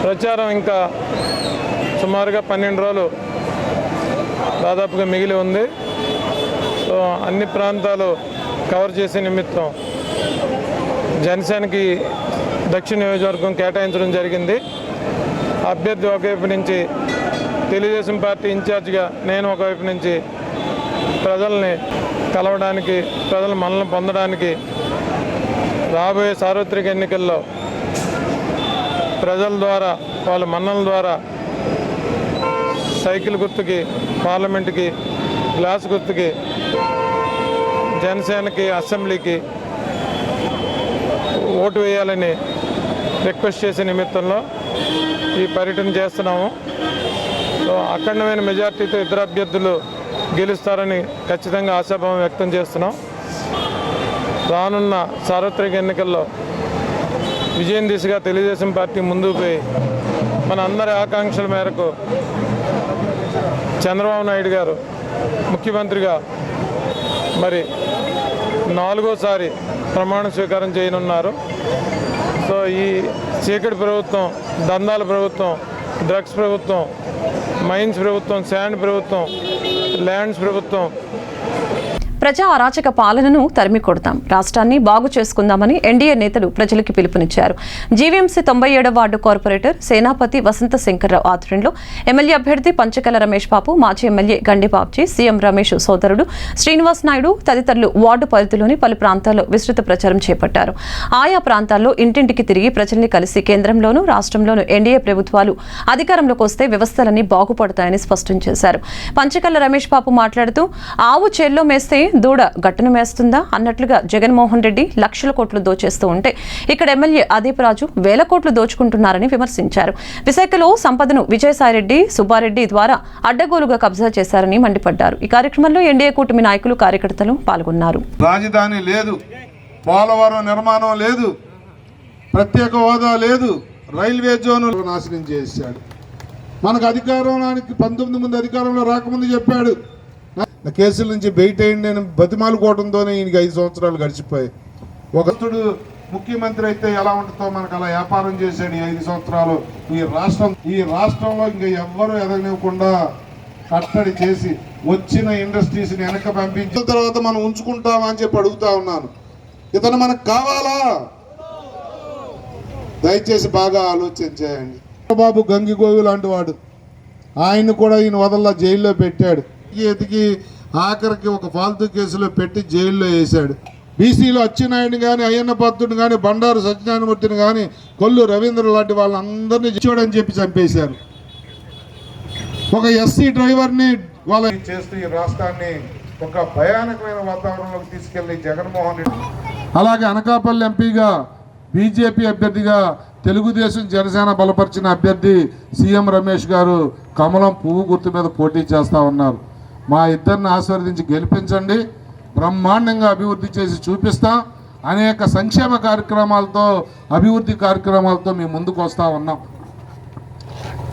ప్రచారం ఇంకా సుమారుగా 12 రోజులు దాదాపుగా మిగిలి ఉంది. సో అన్ని ప్రాంతాలు కవర్ చేసే నిమిత్తం జనసేనకి దక్షిణ నియోజకవర్గం కేటాయించడం జరిగింది. అభ్యర్థి ఒకవైపు నుంచి, తెలుగుదేశం పార్టీ ఇన్ఛార్జిగా నేను ఒకవైపు నుంచి ప్రజల్ని కలవడానికి, ప్రజల మన్ననలు పొందడానికి రాబోయే సార్వత్రిక ఎన్నికల్లో ప్రజల ద్వారా, వాళ్ళ మన్ననల ద్వారా సైకిల్ గుర్తుకి, పార్లమెంటుకి, గ్లాస్ గుర్తుకి, జనసేనకి, అసెంబ్లీకి ఓటు వేయాలని రిక్వెస్ట్ చేసే నిమిత్తంలో ఈ పర్యటన చేస్తున్నాము. సో అఖండమైన మెజార్టీతో ఇద్దరు అభ్యర్థులు గెలుస్తారని ఖచ్చితంగా ఆశాభావం వ్యక్తం చేస్తున్నాం. రానున్న సార్వత్రిక ఎన్నికల్లో విజయం దిశగా తెలుగుదేశం పార్టీ ముందుకు పోయి మన అందరి ఆకాంక్షల మేరకు చంద్రబాబు నాయుడు గారు ముఖ్యమంత్రిగా మరి 4వసారి ప్రమాణ స్వీకారం చేయనున్నారు. సో ఈ చీకటి ప్రభుత్వం, దందాల ప్రభుత్వం, డ్రగ్స్ ప్రభుత్వం, మైన్స్ ప్రభుత్వం, శాండ్ ప్రభుత్వం, ల్యాండ్స్ ప్రభుత్వం, ప్రజా అరాచక పాలనను తరిమి కొడతాం, రాష్ట్రాన్ని బాగు చేసుకుందామని ఎన్డీఏ నేతలు ప్రజలకు పిలుపునిచ్చారు. జీవీఎంసీ 97వ వార్డు కార్పొరేటర్ సేనాపతి వసంత శంకర్రావు ఆధ్వర్యంలో ఎమ్మెల్యే అభ్యర్థి పంచకల రమేష్ బాబు, మాజీ ఎమ్మెల్యే గండిబాబ్జీ, సీఎం రమేష్ సోదరుడు శ్రీనివాస్ నాయుడు తదితరులు వార్డు పరిధిలోని పలు ప్రాంతాల్లో విస్తృత ప్రచారం చేపట్టారు. ఆయా ప్రాంతాల్లో ఇంటింటికి తిరిగి ప్రజల్ని కలిసి కేంద్రంలోనూ రాష్ట్రంలోనూ ఎన్డీఏ ప్రభుత్వాలు అధికారంలోకి వస్తే వ్యవస్థలన్నీ బాగుపడతాయని స్పష్టం చేశారు. పంచకల రమేష్ బాబు మాట్లాడుతూ, ఆవు చేల్లో మేస్తే దూడ గట్టును మేస్తుందా అన్నట్లుగా జగన్మోహన్ రెడ్డి లక్షల కోట్లు దోచేస్తూ ఉంటే ఇక్కడ ఎమ్మెల్యే అదీప్ రాజు వేల కోట్లు దోచుకుంటున్నారని విమర్శించారు. విశాఖలో సంపదను విజయసాయిరెడ్డి, సుబ్బారెడ్డి ద్వారా అడ్డగోలుగా కబ్జా చేశారని మండిపడ్డారు. ఈ కార్యక్రమంలో ఎన్డీఏ కూటమి నాయకులు, కార్యకర్తలు పాల్గొన్నారు. రాజధాని లేదు, పోలవరం నిర్మాణం లేదు, ప్రత్యేక హోదా లేదు, రైల్వే జోను నాశనం చేశాడు. మనకు అధికారంలోనికి 19 ముందు అధికారంలో రాకముందు చెప్పాడు కేసుల నుంచి బయట అయ్యండి అని బతిమాలుకోవడంతోనే ఈయనకి 5 సంవత్సరాలు గడిచిపోయాయి. ఒకస్తుడు ముఖ్యమంత్రి అయితే ఎలా ఉంటుందో మనకు అలా వ్యాపారం చేశాడు ఈ 5 సంవత్సరాలు. ఈ రాష్ట్రంలో ఇంకా ఎవ్వరూ ఎదగనివ్వకుండా కట్టడి చేసి వచ్చిన ఇండస్ట్రీస్ని వెనక పంపించిన తర్వాత మనం ఉంచుకుంటామా అని చెప్పి అడుగుతా ఉన్నాను. ఇతను మనకు కావాలా? దయచేసి బాగా ఆలోచన చేయండి. బాబు గంగిగోవి లాంటి వాడు, ఆయన కూడా ఈయన వదల్లా జైల్లో పెట్టాడు. ఎతికి ఆఖరికి ఒక ఫాల్తూ కేసులో పెట్టి జైల్లో వేశాడు. బీసీలో అచ్చెన్నాయుడిని కానీ, అయ్యన్న పాత్రుడిని కానీ, బండారు సత్యనారాయణమూర్తిని కానీ, కొల్లు రవీంద్ర లాంటి వాళ్ళందరినీ చూడని చెప్పి చంపేశారు. ఒక ఎస్సీ డ్రైవర్ని వాళ్ళ చేస్తూ ఈ రాష్ట్రాన్ని ఒక భయానకమైన వాతావరణంలోకి తీసుకెళ్లి జగన్మోహన్ రెడ్డి, అలాగే అనకాపల్లి ఎంపీగా బీజేపీ అభ్యర్థిగా తెలుగుదేశం జనసేన బలపరిచిన అభ్యర్థి సీఎం రమేష్ గారు కమలం పువ్వు గుర్తు మీద పోటీ చేస్తూ ఉన్నారు. మా ఇద్దరిని ఆశీర్వదించి గెలిపించండి, బ్రహ్మాండంగా అభివృద్ధి చేసి చూపిస్తాం. అనేక సంక్షేమ కార్యక్రమాలతో, అభివృద్ధి కార్యక్రమాలతో మేము ముందుకు వస్తూ ఉన్నాం.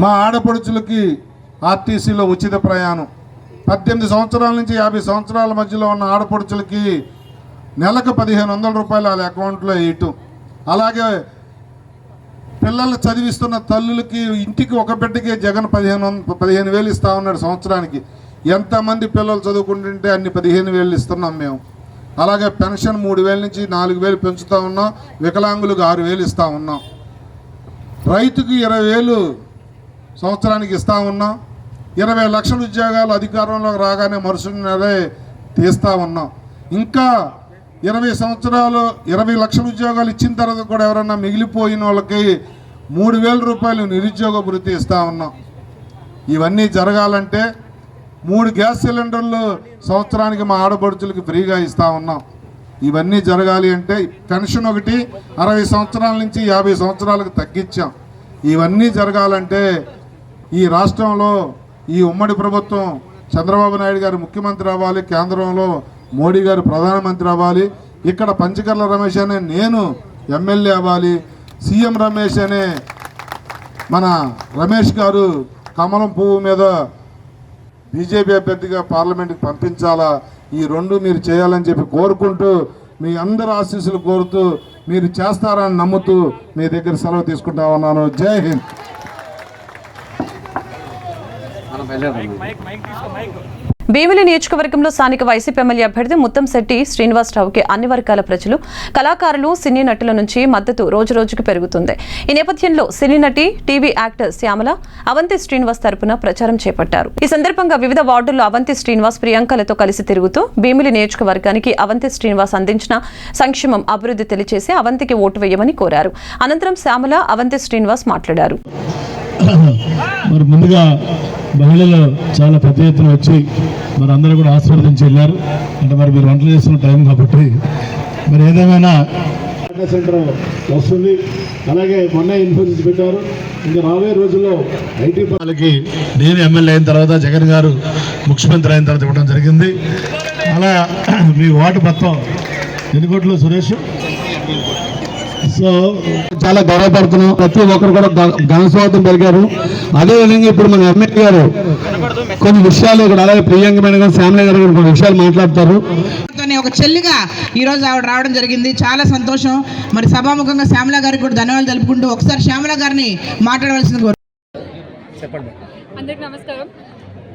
మా ఆడపడుచులకి ఆర్టీసీలో ఉచిత ప్రయాణం, 18 సంవత్సరాల నుంచి 50 సంవత్సరాల మధ్యలో ఉన్న ఆడపడుచులకి నెలకు 1500 రూపాయలు వాళ్ళ అకౌంట్లో వేయటం. అలాగే పిల్లలు చదివిస్తున్న తల్లులకి ఇంటికి ఒక బిడ్డకి జగన్ 15,000 ఇస్తా ఉన్నాడు సంవత్సరానికి. ఎంతమంది పిల్లలు చదువుకుంటుంటే అన్ని 15,000 ఇస్తున్నాం మేము. అలాగే పెన్షన్ 3,000 నుంచి 4,000 పెంచుతూ ఉన్నాం. వికలాంగులకు 6,000 ఇస్తూ ఉన్నాం. రైతుకి 20,000 సంవత్సరానికి ఇస్తూ ఉన్నాం. 20 లక్షల ఉద్యోగాలు అధికారంలోకి రాగానే మరుసటి నెలే తీస్తూ ఉన్నాం. ఇంకా 20 లక్షల ఉద్యోగాలు ఇచ్చిన తర్వాత కూడా ఎవరన్నా మిగిలిపోయిన వాళ్ళకి 3,000 రూపాయలు నిరుద్యోగ భృతి ఇస్తూ ఉన్నాం. ఇవన్నీ జరగాలంటే 3 గ్యాస్ సిలిండర్లు సంవత్సరానికి మా ఆడపడుచులకి ఫ్రీగా ఇస్తూ ఉన్నాం. ఇవన్నీ జరగాలి అంటే పెన్షన్ ఒకటి 60 సంవత్సరాల నుంచి 50 సంవత్సరాలకు తగ్గించాం. ఇవన్నీ జరగాలంటే ఈ రాష్ట్రంలో ఈ ఉమ్మడి ప్రభుత్వం చంద్రబాబు నాయుడు గారు ముఖ్యమంత్రి అవ్వాలి, కేంద్రంలో మోడీ గారు ప్రధానమంత్రి అవ్వాలి, ఇక్కడ పంచకర్ల రమేష్ అనే నేను ఎమ్మెల్యే అవ్వాలి, సీఎం రమేష్ అనే మన రమేష్ గారు కమలం పువ్వు మీద బీజేపీ అభ్యర్థిగా పార్లమెంట్కి పంపించాలా. ఈ 2 మీరు చేయాలని చెప్పి కోరుకుంటూ, మీ అందరి ఆశీస్సులు కోరుతూ, మీరు చేస్తారని నమ్ముతూ మీ దగ్గర సెలవు తీసుకుంటా ఉన్నాను. జై హింద్. భీమిలి నియోజకవర్గంలో స్థానిక వైసీపీ ఎమ్మెల్యే అభ్యర్థి ముత్తంశెట్టి శ్రీనివాసరావుకి అన్ని వర్గాల ప్రజలు, కళాకారులు, సినీ నటుల నుంచి మద్దతు రోజురోజుకు పెరుగుతుంది. ఈ నేపథ్యంలో సినీ నటి, టీవీ యాక్టర్ శ్యామల అవంతి శ్రీనివాస్ తరపున ప్రచారం చేపట్టారు. ఈ సందర్భంగా వివిధ వార్డుల్లో అవంతి శ్రీనివాస్ ప్రియాంకలతో కలిసి తిరుగుతూ భీమిలి నియోజకవర్గానికి అవంతి శ్రీనివాస్ అందించిన సంక్షేమం, అభివృద్ధి తెలియజేసి అవంతికి ఓటు వేయమని కోరారు. అనంతరం శ్యామల, అవంతి శ్రీనివాస్ మాట్లాడారు. మరి ముందుగా మహిళలు చాలా పెద్ద ఎత్తున వచ్చి మరి అందరూ కూడా ఆశీర్వదించి వెళ్ళారు. అంటే మరి మీరు వంటలు చేస్తున్న టైం కాబట్టి మరి ఏదేమైనా సెంటర్ వస్తుంది. అలాగే మొన్న ఇన్ఫోసిస్ పెట్టారు. ఇంకా రాబోయే రోజుల్లో ఐటీ వాళ్ళకి నేను ఎమ్మెల్యే అయిన తర్వాత జగన్ గారు ముఖ్యమంత్రి అయిన తర్వాత ఇవ్వడం జరిగింది. అలా మీ వార్డు మొత్తం ఎన్నికోట్లు సురేష్. సో చాలా గౌరవపడుతున్నాం. ప్రతి ఒక్కరు కూడా ఘనస్వాగతం పలికారు. అదేవిధంగా ఇప్పుడు మన ఎమ్మెల్యే గారు కొన్ని విషయాలు ఇక్కడ అలాగే ప్రియాంకమైన శ్యామల గారు కొన్ని విషయాలు మాట్లాడతారు. ఒక చెల్లిగా ఈరోజు ఆవిడ రావడం జరిగింది, చాలా సంతోషం. మరి సభాముఖంగా శ్యామల గారికి కూడా ధన్యవాదాలు తెలుపుకుంటూ ఒకసారి శ్యామల గారిని మాట్లాడవలసింది చెప్పండి. అందరికీ నమస్కారం.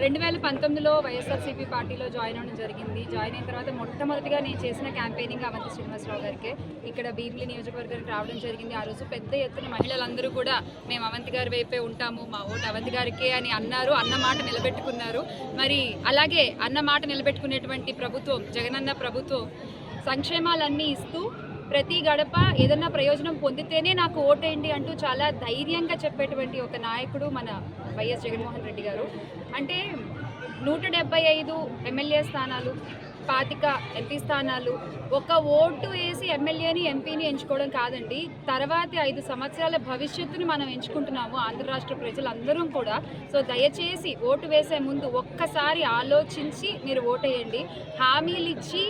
2019లో వైఎస్ఆర్సీపీ పార్టీలో జాయిన్ అవ్వడం జరిగింది. జాయిన్ అయిన తర్వాత మొట్టమొదటిగా నేను చేసిన క్యాంపెయినింగ్ అవంతి శ్రీనివాసరావు గారికి ఇక్కడ భీమిలి నియోజకవర్గానికి రావడం జరిగింది. ఆ రోజు పెద్ద ఎత్తున మహిళలందరూ కూడా మేము అవంతి గారి వైపే ఉంటాము, మా ఓటు అవంతి గారికే అని అన్నారు. అన్న మాట నిలబెట్టుకున్నారు. మరి అలాగే అన్న మాట నిలబెట్టుకునేటువంటి ప్రభుత్వం, జగనన్న ప్రభుత్వం సంక్షేమాలన్నీ ఇస్తూ ప్రతి గడప ఏదన్నా ప్రయోజనం పొందితేనే నాకు ఓటేయండి అంటూ చాలా ధైర్యంగా చెప్పేటువంటి ఒక నాయకుడు మన వైఎస్ జగన్మోహన్ రెడ్డి గారు. అంటే 175 ఎమ్మెల్యే స్థానాలు, 25 ఎంపీ స్థానాలు ఒక ఓటు వేసి ఎమ్మెల్యేని ఎంపీని ఎంచుకోవడం కాదండి. తర్వాతి 5 సంవత్సరాల భవిష్యత్తుని మనం ఎంచుకుంటున్నాము ఆంధ్ర రాష్ట్ర ప్రజలందరం కూడా. సో దయచేసి ఓటు వేసే ముందు ఒక్కసారి ఆలోచించి మీరు ఓటేయండి. హామీలు ఇచ్చి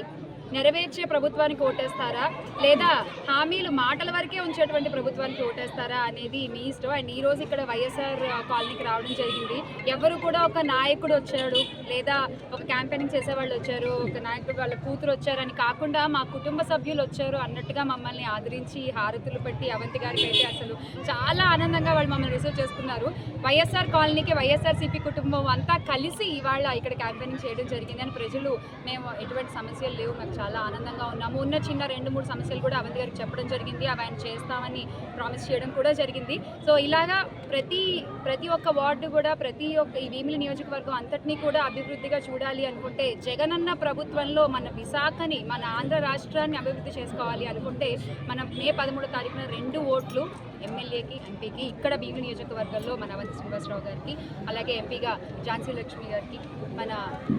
నెరవేర్చే ప్రభుత్వానికి ఓటేస్తారా లేదా హామీలు మాటల వరకే ఉంచేటువంటి ప్రభుత్వానికి ఓటేస్తారా అనేది మీ ఇష్టం. అండ్ ఈరోజు ఇక్కడ వైఎస్ఆర్ కాలనీకి రావడం జరిగింది. ఎవరు కూడా ఒక నాయకుడు వచ్చాడు లేదా ఒక క్యాంపెయినింగ్ చేసేవాళ్ళు వచ్చారు, ఒక నాయకుడు వాళ్ళ కూతురు వచ్చారని కాకుండా మా కుటుంబ సభ్యులు వచ్చారు అన్నట్టుగా మమ్మల్ని ఆదరించి హారతులు పెట్టి అవంతి గారికి అయితే అసలు చాలా ఆనందంగా వాళ్ళు మమ్మల్ని రిసీవ్ చేసుకున్నారు. వైఎస్ఆర్ కాలనీకి వైఎస్ఆర్సీపీ కుటుంబం అంతా కలిసి ఇవాళ ఇక్కడ క్యాంపెయినింగ్ చేయడం జరిగింది. అని ప్రజలు మేము ఎటువంటి సమస్యలు లేవు, మాకు చాలా ఆనందంగా ఉన్నాము. ఉన్న చిన్న 2-3 సమస్యలు కూడా అవంతి గారికి చెప్పడం జరిగింది, అవి ఆయన చేస్తామని ప్రామిస్ చేయడం కూడా జరిగింది. సో ఇలాగా ప్రతి ఒక్క వార్డు కూడా ప్రతి ఒక్క ఈ భీమిలి నియోజకవర్గం అంతటినీ కూడా అభివృద్ధిగా చూడాలి అనుకుంటే, జగనన్న ప్రభుత్వంలో మన విశాఖని మన ఆంధ్ర రాష్ట్రాన్ని అభివృద్ధి చేసుకోవాలి అనుకుంటే మనం మే 13వ తారీఖున 2 ఓట్లు ఎమ్మెల్యేకి ఎంపీకి ఇక్కడ భీమిలి నియోజకవర్గంలో మన అవంతి శ్రీనివాసరావు గారికి అలాగే ఎంపీగా ఝాన్సీ లక్ష్మి గారికి మన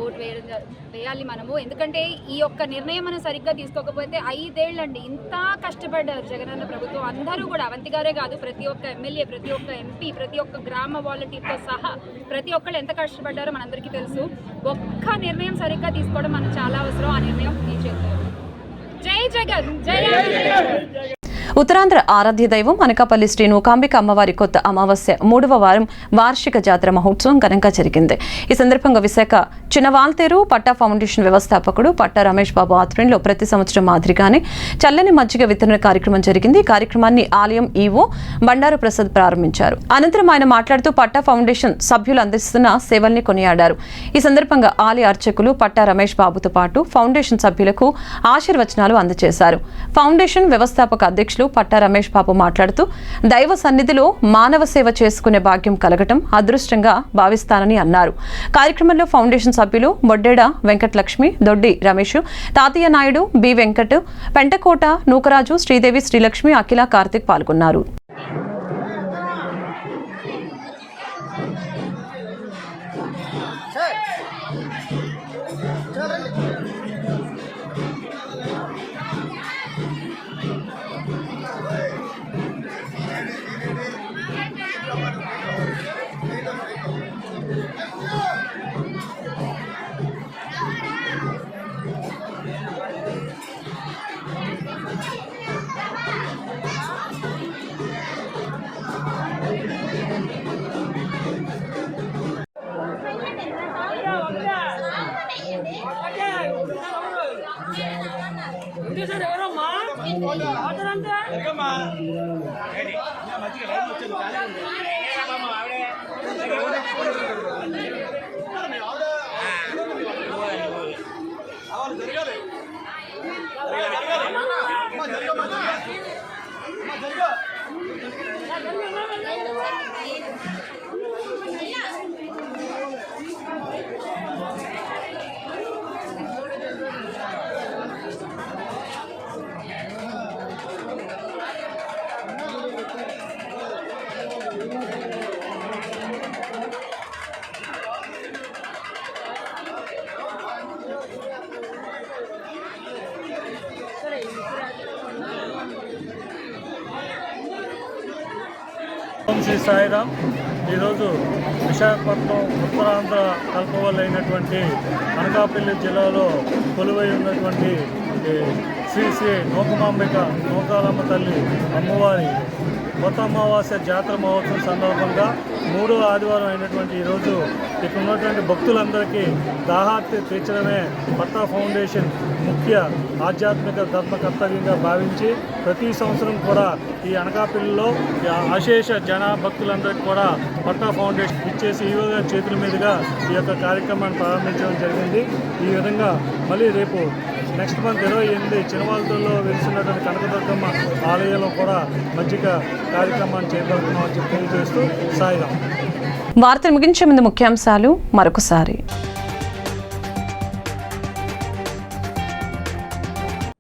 ఓటు వేయాలి మనము. ఎందుకంటే ఈ యొక్క నిర్ణయం మనం సరిగ్గా తీసుకోకపోతే 5 ఏళ్ళండి ఇంత కష్టపడ్డారు జగనన్న ప్రభుత్వం. అందరూ కూడా అవంతి గారే కాదు, ప్రతి ఒక్క ఎమ్మెల్యే, ప్రతి ఒక్క ఎంపీ, ప్రతి ఒక్క గ్రామ వాలంటీర్తో సహా ప్రతి ఒక్కళ్ళు ఎంత కష్టపడ్డారో మనందరికీ తెలుసు. ఒక్క నిర్ణయం సరిగ్గా తీసుకోవడం మనకు చాలా అవసరం. ఆ నిర్ణయం మీ చేతిలో. జై జగన్, జై జగన్. ఉత్తరాంధ్ర ఆరాధ్య దైవం అనకాపల్లి శ్రీ నూకాంబిక అమ్మవారి కొత్త అమావాస్య 3వ వారం వార్షిక జాతర మహోత్సవం ఘనంగా జరిగింది. ఈ సందర్భంగా విశాఖ చిన్నవాల్తేరు పట్టా ఫౌండేషన్ వ్యవస్థాపకుడు పట్టా రమేష్ బాబు ఆధ్వర్యంలో ప్రతి సంవత్సరం మాదిరిగానే చల్లని మజ్జిగ వితరణ కార్యక్రమం జరిగింది. ఈ కార్యక్రమాన్ని ఆలయం ఈవో బండారు ప్రసాద్ ప్రారంభించారు. అనంతరం ఆయన మాట్లాడుతూ పట్టా ఫౌండేషన్ సభ్యులు అందిస్తున్న సేవల్ని కొనియాడారు. ఈ సందర్భంగా ఆలయ అర్చకులు పట్టా రమేష్ బాబుతో పాటు ఫౌండేషన్ సభ్యులకు ఆశీర్వచనాలు అందజేశారు. ఫౌండేషన్ వ్యవస్థాపక అధ్యక్షులు పట్టా రమేష్ బాబు మాట్లాడుతూ దైవ సన్నిధిలో మానవ సేవ చేసుకునే భాగ్యం కలగటం అదృష్టంగా భావిస్తానని అన్నారు. కార్యక్రమంలో ఫౌండేషన్ సభ్యులు బొడ్డేడ వెంకటలక్ష్మి, దొడ్డి రమేష్, తాతయ్య నాయుడు, బి వెంకట్, పెంటకోట నూకరాజు, శ్రీదేవి, శ్రీలక్ష్మి, అఖిల, కార్తిక్ పాల్గొన్నారు. శ్రీ సాయిరామ్. ఈరోజు విశాఖపట్నం ఉత్తరాంధ్ర కల్పవల్లైనటువంటి అనకాపల్లి జిల్లాలో కొలువై ఉన్నటువంటి శ్రీ శ్రీ నూకమాంబిక నూకాలమ్మ తల్లి అమ్మవారి కొత్త అమావాస్య జాతర మహోత్సవం సందర్భంగా 3వ ఆదివారం అయినటువంటి ఈరోజు ఇక్కడ ఉన్నటువంటి భక్తులందరికీ దాహార్తి తీర్చడమే పట్టా ఫౌండేషన్ ముఖ్య ఆధ్యాత్మిక ధర్మ కర్తవ్యంగా భావించి ప్రతి సంవత్సరం కూడా ఈ అనకాపల్లిలో అశేష జన భక్తులందరికీ కూడా పట్టా ఫౌండేషన్ ఇచ్చేసి ఈవో గారి చేతుల మీదుగా ఈ యొక్క కార్యక్రమాన్ని ప్రారంభించడం జరిగింది. ఈ విధంగా మళ్ళీ రేపు నెక్స్ట్ మంత్ 28 చినవాల్తూరులో వెలిసినటువంటి కనకదుర్గమ్మ ఆలయంలో కూడా మజ్జిగ కార్యక్రమాన్ని చేపడుతున్నామని చెప్పి తెలియజేస్తూ సాయిరాం. వార్తలు ముగించే ముందు ముఖ్యాంశాలు మరొకసారి.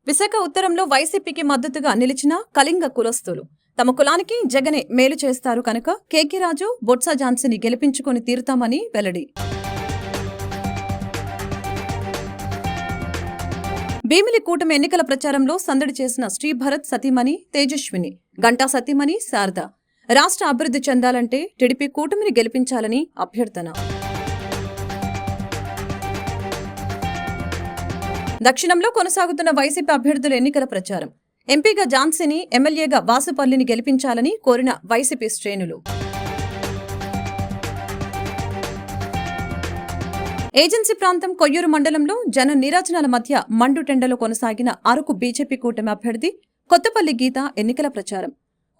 విశాఖ ఉత్తరంలో వైసీపీకి మద్దతుగా నిలిచిన కళింగ కులస్తులు తమ కులానికి జగనే మేలు చేస్తారు కనుక కేకే రాజు, బొత్స ఝాన్సీని గెలిపించుకొని తీరుతామని వెల్లడి. భీమిలి కూటమి ఎన్నికల ప్రచారంలో సందడి చేసిన శ్రీభరత్ సతీమణి తేజస్విని, గంటా సతీమణి శారద రాష్ట్ర అభివృద్ధి చెందాలంటే టీడీపీ కూటమిని గెలిపించాలని అభ్యర్థన. దక్షిణంలో కొనసాగుతున్న వైసీపీ అభ్యర్థుల ఎన్నికల ప్రచారం. ఎంపీగా ఝాన్సీని, ఎమ్మెల్యేగా వాసుపల్లిని గెలిపించాలని కోరిన వైసీపీ శ్రేణులు. ఏజెన్సీ ప్రాంతం కొయ్యూరు మండలంలో జన నీరాజనాల మధ్య మండుటెండలో కొనసాగిన అరకు బీజేపీ కూటమి అభ్యర్థి కొత్తపల్లి గీత ఎన్నికల ప్రచారం.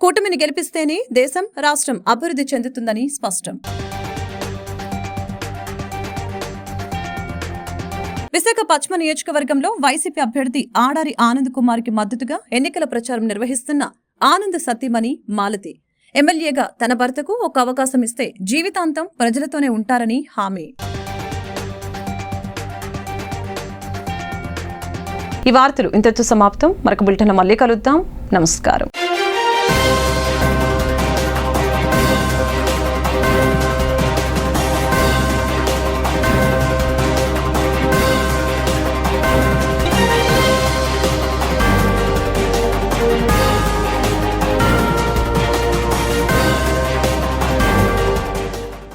కూటమిని గెలిపిస్తేనే దేశం, రాష్ట్రం అభివృద్ధి చెందుతుందని స్పష్టం. విశాఖ పశ్చిమ నియోజకవర్గంలో వైసీపీ అభ్యర్థి ఆడారి ఆనంద్ కుమార్కి మద్దతుగా ఎన్నికల ప్రచారం నిర్వహిస్తున్న ఆనంద్ సతీమణి మాలతి ఎమ్మెల్యేగా తన భర్తకు ఒక అవకాశం ఇస్తే జీవితాంతం ప్రజలతోనే ఉంటారని హామీ. ఈ వార్తలు ఇంతటితో సమాప్తం. మరొక బులెటిన్లో మళ్ళీ కలుద్దాం. నమస్కారం.